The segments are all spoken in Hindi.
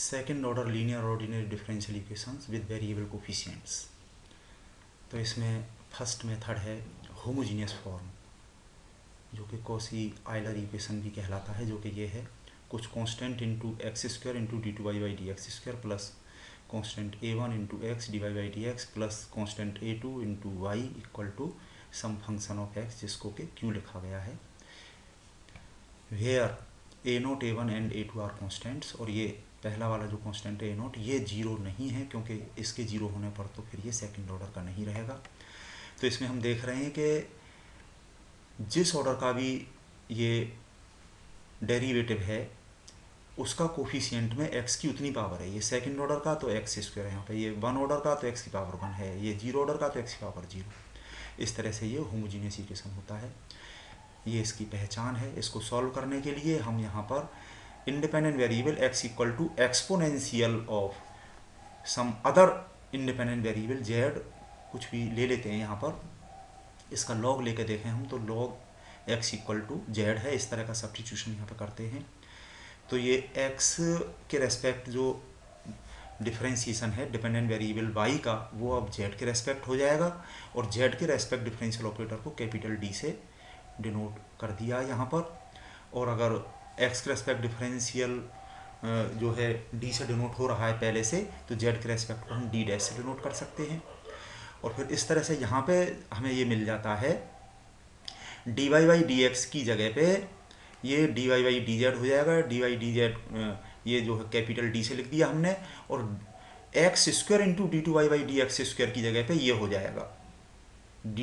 Second order linear ordinary differential equations with variable coefficients. तो इसमें फर्स्ट मेथड है होमोजीनियस फॉर्म, जो कि कॉशी आयलर इक्वेशन भी कहलाता है, जो कि ये है कुछ constant into x square into d two y by d x square plus constant a1 into x d y by d x plus constant a2 into y equal to some function of x, जिसको कि क्यू लिखा गया है। Where a0 a1 and a2 are constants, और ये पहला वाला जो कांस्टेंट है a0 ये जीरो नहीं है, क्योंकि इसके जीरो होने पर तो फिर ये सेकंड ऑर्डर का नहीं रहेगा। तो इसमें हम देख रहे हैं कि जिस ऑर्डर का भी ये डेरिवेटिव है उसका कोफिशिएंट में x की उतनी पावर है। ये सेकंड ऑर्डर का तो एक्स स्क्वायर है यहाँ पे, ये वन ऑर्डर का तो x की पावर 1 है, ये जीरो ऑर्डर का तो x की पावर 0। इस तरह से ये होमोजीनियस इक्वेशन होता है। ये इसकी पहचान है। इसको सॉल्व करने के लिए हम यहाँ पर independent variable x equal to exponential of some other independent variable z कुछ भी ले लेते हैं। यहाँ पर इसका लॉग लेके देखें हम तो log x equal to z है। इस तरह का सब्स्टिट्यूशन यहाँ पे करते हैं तो ये x के रेस्पेक्ट जो डिफरेंशिएशन है डिपेंडेंट वेरिएबल y का, वो अब z के रेस्पेक्ट हो जाएगा, और z के रेस्पेक्ट डिफरेंशियल ऑपरेटर को कैपिटल D से डिनोट कर दिया यहाँ पर। और अगर x के रेस्पेक्ट डिफरेंशियल जो है d से डिनोट हो रहा है पहले से, तो z के रेस्पेक्ट को हम d डैश से डिनोट कर सकते हैं। और फिर इस तरह से यहाँ पे हमें ये मिल जाता है dy बाई डी एक्स की जगह पे ये dy बाई डी जेड हो जाएगा। dy डी जेड ये जो है कैपिटल D से लिख दिया हमने, और x square into d two y by d x square की जगह पे ये हो जाएगा d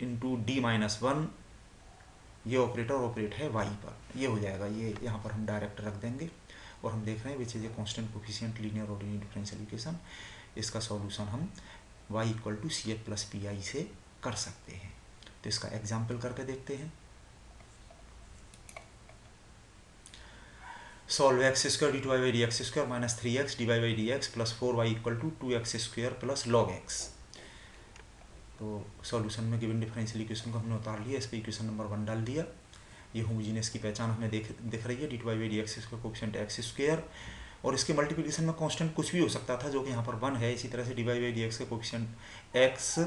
इंटू डी माइनस 1। ये ऑपरेटर ऑपरेट है y पर, ये हो जाएगा। ये यहाँ पर हम डायरेक्ट रख देंगे और हम देख रहे हैं which is a constant coefficient linear ordinary differential equation. इसका सॉल्यूशन हम y equal to C F plus P I से कर सकते हैं। तो इसका एग्जाम्पल करके देखते हैं। Solve x square d two y by d x square minus 3x d y by d x plus 4y equal to 2x square plus log x। तो सॉल्यूशन में गिवन डिफरेंशियल इक्वेशन को हमने उतार लिया, इस पर इक्वेशन नंबर 1 डाल दिया। ये होमोजीनियस की पहचान हमें दिख रही है, d two y by d x square coefficient x square, और इसके मल्टीप्लिकेशन में कांस्टेंट कुछ भी हो सकता था, जो कि यहाँ पर 1 है। इसी तरह से d y by d x का कोफिशिएंट x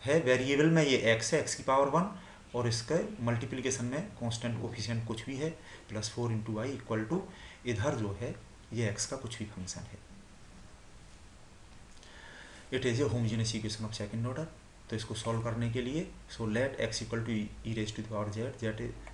है, वेरिएबल में ये x है, x की पावर 1, और इसके मल्टीप्लिकेशन में कांस्टेंट कोफिशिएंट कुछ भी है, plus 4 into y equal to इधर जो है ये x का कुछ भी फंक्शन है। It is a homogeneous equation of second order. तो इसको सॉल्व करने के लिए so let x equal to e raise to the power z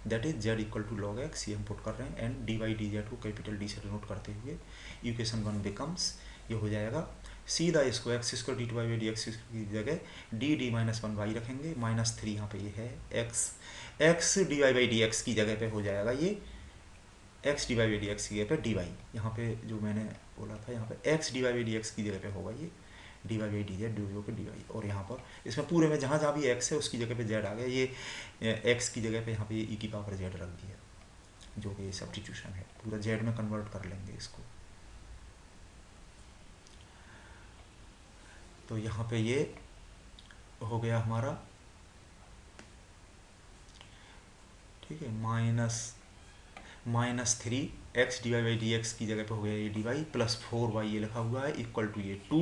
that is z equal to log x, ये हम पुट कर रहे हैं, and d y d z को कैपिटल D से डिनोट करते हुए इक्वेशन 1 बिकम्स, ये हो जाएगा सीधा इसको x square d two y by d x की जगह डी माइनस 1 वाई रखेंगे, माइनस 3 यहाँ पे ये है x d y by d x की जगह पे हो जाएगा ये x d y by d x की जगह पे डी वाई। यहाँ पे जो मैंने बोला था यहाँ पे x d y by d x की जगह पे होगा ये d y by d z D पे डी वाई। और यहाँ पर इसमें पूरे में जहाँ जहाँ भी एक्स है उसकी जगह पे जेड आ गया, ये एक्स की जगह पे यहाँ पे ई की पावर जेड रख दिया, जो कि ये सब्स्टिट्यूशन है। पूरा जेड में कन्वर्ट कर लेंगे इसको। तो यहाँ पे ये हो गया हमारा, ठीक है, minus 3x d y by d x की जगह पे हो गया ये डी वाई, प्लस 4y ये लिखा हुआ है इक्वल टू ये 2,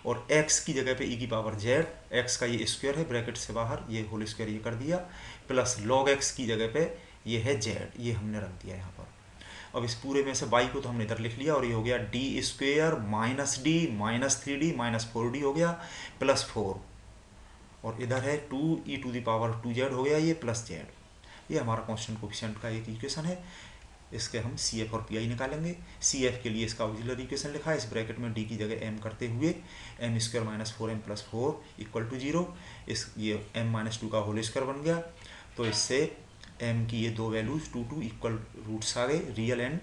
और x की जगह पे e की पावर z, x का ये स्क्वायर है ब्रैकेट से बाहर, ये होल स्क्वायर ये कर दिया, प्लस log x की जगह पे ये है z, ये हमने रख दिया यहाँ पर। अब इस पूरे में से y को तो हमने इधर लिख लिया, और ये हो गया D square minus D minus 3d minus 4d हो गया प्लस 4, और इधर है 2 e to the power 2z हो गया ये प्लस z। ये हमारा कांस्टेंट कोफिशिएंट का एक इक्वेशन है। इसके हम सी एफ और पी आई निकालेंगे। सी एफ के लिए इसका ऑक्सिलरी इक्वेशन लिखा है, इस ब्रैकेट में डी की जगह एम करते हुए m square minus 4m plus 4 equal to 0। इस ये m माइनस 2 का होल स्क्वायर बन गया, तो इससे m की ये दो वैल्यूज 2 इक्वल रूट्स आ गए, रियल एंड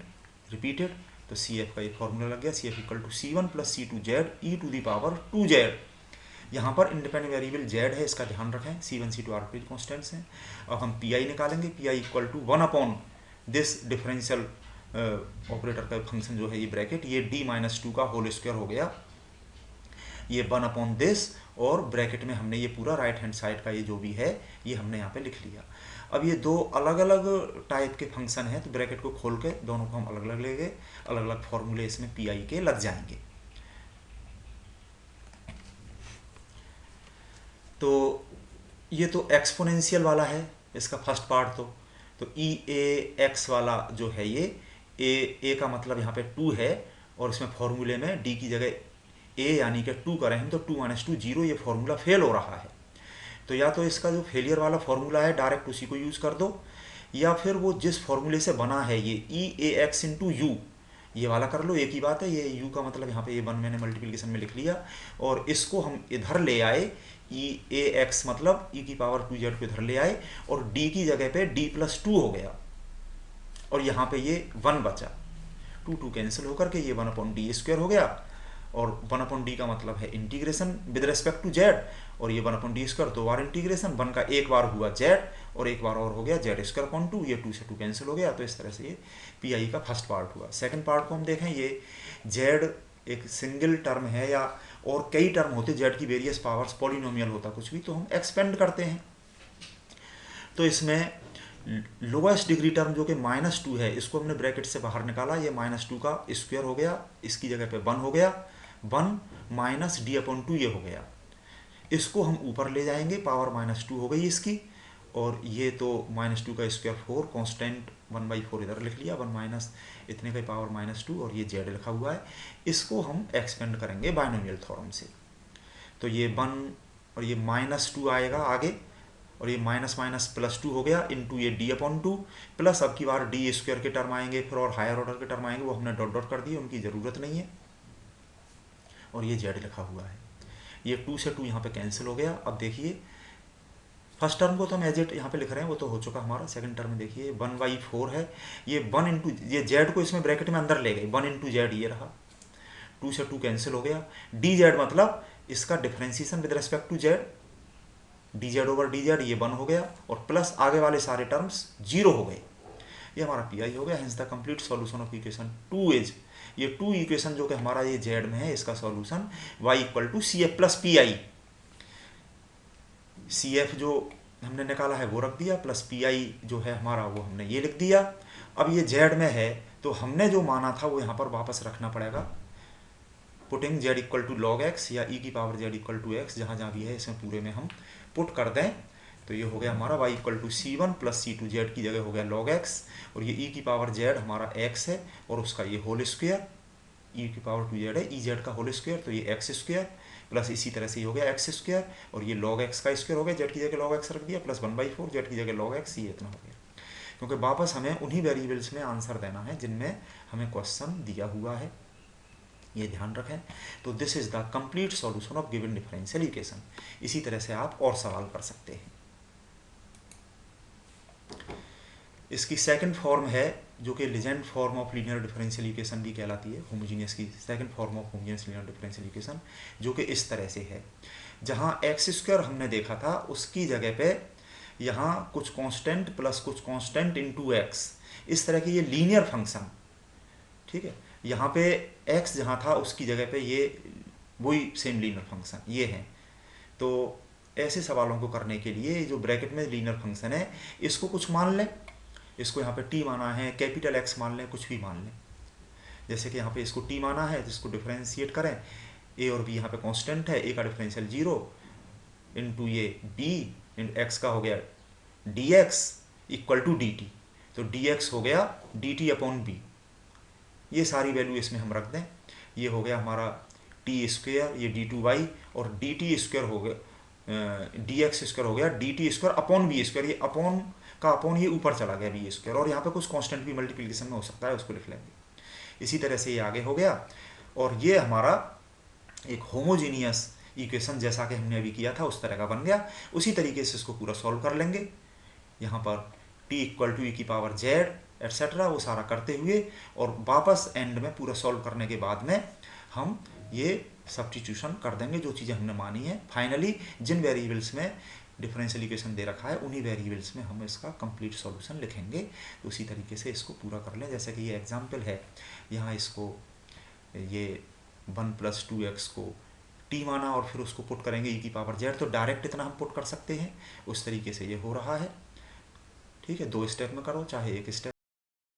रिपीटेड। तो सी एफ का एक फॉर्मूला लग गया, C F equal to C1 plus C2z e to the power 2z। यहाँ पर इंडिपेंडेंट वेरिएबल z है, इसका ध्यान रखें, C1 C2 आर्बिट्रेरी कांस्टेंट्स हैं। अब हम पी आई निकालेंगे, P I equal to 1 upon this differential operator का फंक्शन जो है ये ब्रैकेट, ये d माइनस 2 का होल स्क्वायर हो गया, ये 1/this, और ब्रैकेट में हमने ये पूरा राइट हैंड साइड का ये जो भी है ये हमने यहाँ पे लिख लिया। अब ये दो अलग अलग टाइप के फंक्शन हैं, तो ब्रैकेट को खोल के दोनों को हम अलग अलग लेंगे, अलग अलग फॉर्मूले इसमें पी आई के लग जाएंगे। तो ये तो एक्सपोनेंशियल वाला है इसका फर्स्ट पार्ट। तो ई ए एक्स वाला जो है ये ए का मतलब यहाँ पे 2 है, और इसमें फॉर्मूले में डी की जगह ए यानी कि 2 करें हम तो 2 - 2 0, ये फॉर्मूला फेल हो रहा है। तो या तो इसका जो फेलियर वाला फॉर्मूला है डायरेक्ट उसी को यूज़ कर दो, या फिर वो जिस फॉर्मूले से बना है ये ई ए एक्स इंटू यू, ये वाला कर लो, एक ही बात है। ये यू का मतलब यहाँ पे ये 1 मैंने मल्टीप्लिकेशन में लिख लिया, और इसको हम इधर ले आए, ई ए एक्स मतलब ई की पावर 2z को इधर ले आए, और डी की जगह पे d+2 हो गया, और यहाँ पे ये 1 बचा, 2 कैंसिल होकर के ये 1/d² हो गया, और 1/d का मतलब है integration with respect to z, और ये 1/d² 2 बार इंटीग्रेशन, 1 का एक बार हुआ z, और एक बार और हो गया z²/2, ये 2 से 2 कैंसिल हो गया। तो इस तरह से ये पी आई का फर्स्ट पार्ट हुआ। सेकंड पार्ट को हम देखें, ये z एक सिंगल टर्म है या और कई टर्म होते, z की वेरियस पावर्स, पॉलिनोमियल होता कुछ भी, तो हम एक्सपेंड करते हैं। तो इसमें लोएस्ट डिग्री टर्म जो कि -2 है, इसको हमने ब्रैकेट से बाहर निकाला, ये -2 का स्क्वायर हो गया, इसकी जगह पे 1 हो गया, 1 - d/2 ये हो गया। इसको हम ऊपर ले जाएंगे, पावर -2 हो गई इसकी, और ये तो -2 का स्क्वायर 4, कॉन्स्टेंट 1/4 इधर लिख लिया, 1 माइनस इतने का पावर -2, और ये z लिखा हुआ है। इसको हम एक्सपेंड करेंगे बाइनोमियल थ्योरम से। तो ये 1 और ये -2 आएगा आगे, और ये +2 हो गया, इंटू ये d/2 प्लस अब की बार d² के टर्म आएंगे, फिर और हायर ऑर्डर के टर्म आएंगे, वो हमने डॉट डॉट कर दिए, उनकी ज़रूरत नहीं है, और ये z लिखा हुआ है। ये 2 से 2 यहाँ पे कैंसिल हो गया। अब देखिए फर्स्ट टर्म को तो हम एज इट यहाँ पे लिख रहे हैं, वो तो हो चुका हमारा। सेकंड टर्म में देखिए 1/4 है, ये 1 इंटू ये z को इसमें ब्रैकेट में अंदर ले गए, 1 इंटू z ये रहा, 2 से 2 कैंसिल हो गया, dz मतलब इसका differentiation with respect to z, dz/dz ये 1 हो गया, और प्लस आगे वाले सारे टर्म्स 0 हो गए। ये हमारा पी आई हो गया। Hence the complete solution of equation 2 is, ये 2 इक्वेशन जो कि हमारा ये z में है, इसका solution y = CF + PI। CF जो हमने निकाला है वो रख दिया, प्लस PI जो है हमारा वो हमने ये लिख दिया। अब ये z में है, तो हमने जो माना था वो यहाँ पर वापस रखना पड़ेगा, पुटिंग z = log x या e की पावर z = x, जहाँ जहाँ भी है इसमें पूरे में हम पुट कर दें। तो ये हो गया हमारा y = C1 + C2, z की जगह हो गया log x, और ये e की पावर z हमारा x है, और उसका ये होल स्क्वायर, e की पावर 2z है, ez का होल स्क्वायर, तो ये x² प्लस इसी तरह से ये हो गया x², और ये log x का स्क्वायर हो गया, z की जगह log x रख दिया, प्लस 1/4 z की जगह log x, ये इतना हो गया। क्योंकि वापस हमें उन्हीं वेरिएबल्स में आंसर देना है जिनमें हमें क्वेश्चन दिया हुआ है, ये ध्यान रखें। तो this is the complete solution of given differential equation. इसी तरह से आप और सवाल कर सकते हैं। इसकी सेकंड फॉर्म है जो कि legend form of linear differential equation भी कहलाती है, होमोजीनियस की second form of homogeneous linear differential equation, जो कि इस तरह से है। जहाँ x² हमने देखा था उसकी जगह पे यहाँ कुछ कांस्टेंट प्लस कुछ कांस्टेंट इनटू x, इस तरह की ये लीनियर फंक्शन, ठीक है। यहाँ पे x जहाँ था उसकी जगह पे ये वही सेम लीनियर फंक्शन ये है। तो ऐसे सवालों को करने के लिए जो ब्रैकेट में लीनियर फंक्शन है इसको कुछ मान लें, इसको यहाँ पे t माना है, कैपिटल X मान लें, कुछ भी मान लें। जैसे कि यहाँ पे इसको t माना है, जिसको डिफरेंशिएट करें, a और b यहाँ पे कांस्टेंट है, a का डिफरेंशियल 0 इंटू ये b इंटू x का हो गया dx = dt, तो dx हो गया dt/b, ये सारी वैल्यू इसमें हम रख दें। ये हो गया हमारा t², ये d2y, और dt² हो गया dx² हो गया dt²/b², ये अपॉन का अपॉन ये ऊपर चला गया b², और यहाँ पे कुछ कांस्टेंट भी मल्टीप्लिकेशन में हो सकता है, उसको लिख लेंगे। इसी तरह से ये आगे हो गया, और ये हमारा एक होमोजीनियस इक्वेशन जैसा कि हमने अभी किया था उस तरह का बन गया। उसी तरीके से इसको पूरा सॉल्व कर लेंगे। यहाँ पर t = e की पावर z एट्सेट्रा वो सारा करते हुए, और वापस एंड में पूरा सॉल्व करने के बाद में हम ये सब्स्टिट्यूशन कर देंगे जो चीज़ें हमने मानी है। फाइनली जिन वेरिएबल्स में डिफरेंशियल इक्वेशन दे रखा है उन्हीं वेरिएबल्स में हम इसका कंप्लीट सॉल्यूशन लिखेंगे। तो उसी तरीके से इसको पूरा कर लें। जैसे कि ये एग्जांपल है, यहाँ इसको ये 1 + 2x को टी माना और फिर उसको पुट करेंगे ई की पावर जेड, तो डायरेक्ट इतना हम पुट कर सकते हैं। उस तरीके से ये हो रहा है। ठीक है, 2 स्टेप में करो चाहे 1 स्टेप